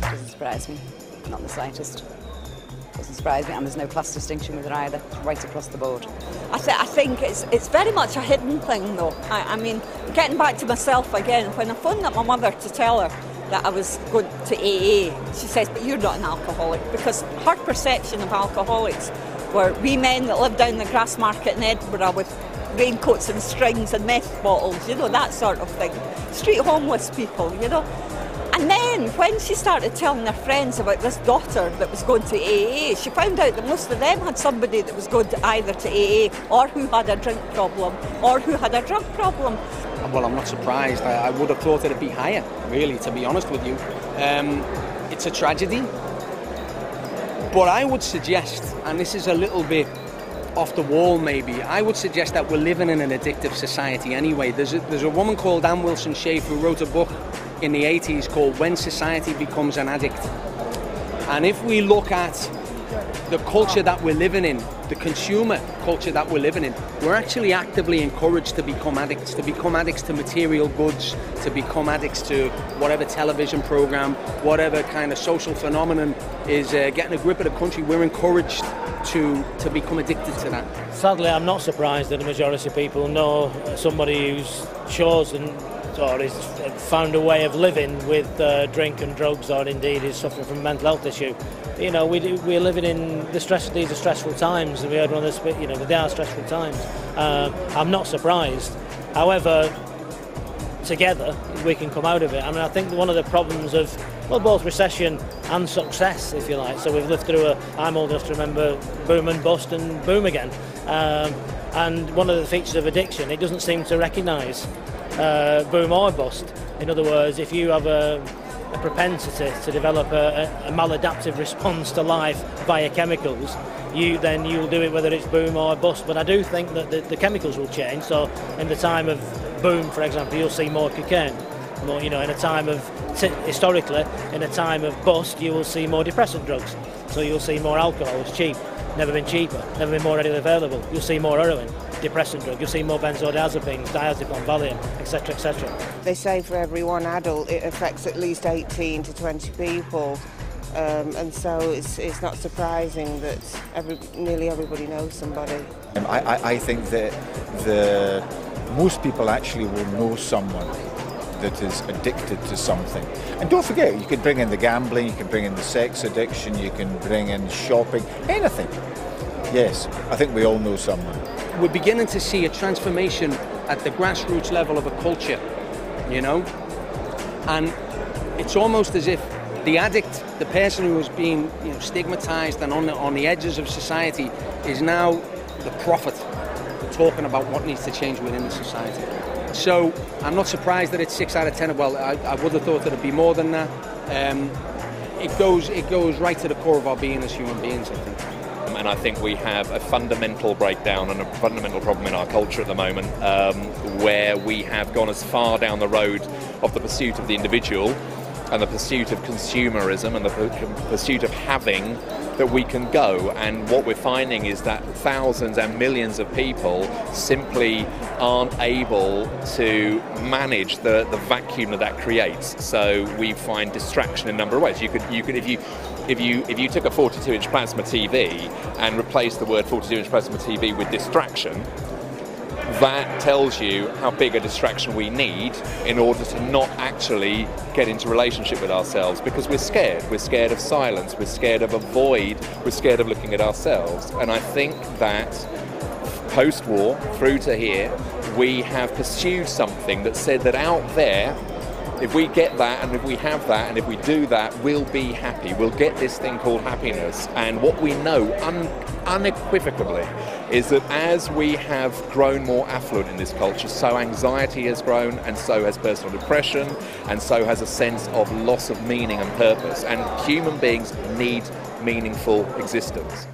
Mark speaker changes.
Speaker 1: Doesn't surprise me, not the slightest. Doesn't surprise me, and there's no class distinction with it either, right across the board.
Speaker 2: I think it's very much a hidden thing though. I mean, getting back to myself again, when I phoned up my mother to tell her that I was going to AA, she says, but you're not an alcoholic, because her perception of alcoholics were wee men that lived down the grass market in Edinburgh with raincoats and strings and meth bottles, you know, that sort of thing. Street homeless people, you know. And then when she started telling her friends about this daughter that was going to AA, she found out that most of them had somebody that was going to either to AA or who had a drink problem or who had a drug problem.
Speaker 3: Well, I'm not surprised. I would have thought it'd be higher, really, to be honest with you. It's a tragedy. But I would suggest, and this is a little bit off the wall maybe, I would suggest that we're living in an addictive society anyway. There's a woman called Anne Wilson Schaefer who wrote a book in the 80s called When Society Becomes an Addict. And if we look at the culture that we're living in, the consumer culture that we're living in, we're actually actively encouraged to become addicts to material goods, to become addicts to whatever television program, whatever kind of social phenomenon is getting a grip of the country. We're encouraged to become addicted to that.
Speaker 4: Sadly, I'm not surprised that the majority of people know somebody who's chosen or is found a way of living with drink and drugs, or indeed is suffering from a mental health issue. You know, we're living in these are stressful times, and we heard one of this, you know, they are stressful times. I'm not surprised. However, together we can come out of it. I mean, I think one of the problems of, well, both recession and success, if you like. So we've lived through I'm old enough to remember boom and bust and boom again. And one of the features of addiction, it doesn't seem to recognise boom or bust. In other words, if you have a propensity to develop a maladaptive response to life via chemicals, you'll do it whether it's boom or bust. But I do think that the chemicals will change. So in the time of boom, for example, you'll see more cocaine. More, you know, in a time of historically, in a time of bust, you will see more depressant drugs. So you'll see more alcohol. It's cheap, never been cheaper, never been more readily available. You'll see more heroin, depressant drug. You'll see more benzodiazepines, diazepam, Valium, etc., etc.
Speaker 5: They say for every one adult, it affects at least 18 to 20 people. And so it's not surprising that nearly everybody knows somebody.
Speaker 6: I think that most people actually will know someone that is addicted to something. And don't forget, you can bring in the gambling, you can bring in the sex addiction, you can bring in shopping, anything. Yes, I think we all know someone.
Speaker 3: We're beginning to see a transformation at the grassroots level of a culture, you know? And it's almost as if the addict, the person who has been, you know, stigmatized and on the edges of society, is now the prophet talking about what needs to change within the society. So I'm not surprised that it's 6 out of 10. Well, I would have thought that it'd be more than that. It goes right to the core of our being as human beings, I think.
Speaker 7: And I think we have a fundamental breakdown and a fundamental problem in our culture at the moment, where we have gone as far down the road of the pursuit of the individual and the pursuit of consumerism and the pursuit of having that we can go. And what we're finding is that thousands and millions of people simply aren't able to manage the vacuum that creates. So we find distraction in a number of ways. You could if you took a 42-inch plasma TV and replaced the word 42-inch plasma TV with distraction, that tells you how big a distraction we need in order to not actually get into relationship with ourselves, because we're scared. We're scared of silence, we're scared of a void, we're scared of looking at ourselves. And I think that post-war, through to here, we have pursued something that said that out there, if we get that and if we have that and if we do that, we'll be happy. We'll get this thing called happiness. And what we know unequivocally is that as we have grown more affluent in this culture, so anxiety has grown, and so has personal depression, and so has a sense of loss of meaning and purpose. And human beings need meaningful existence.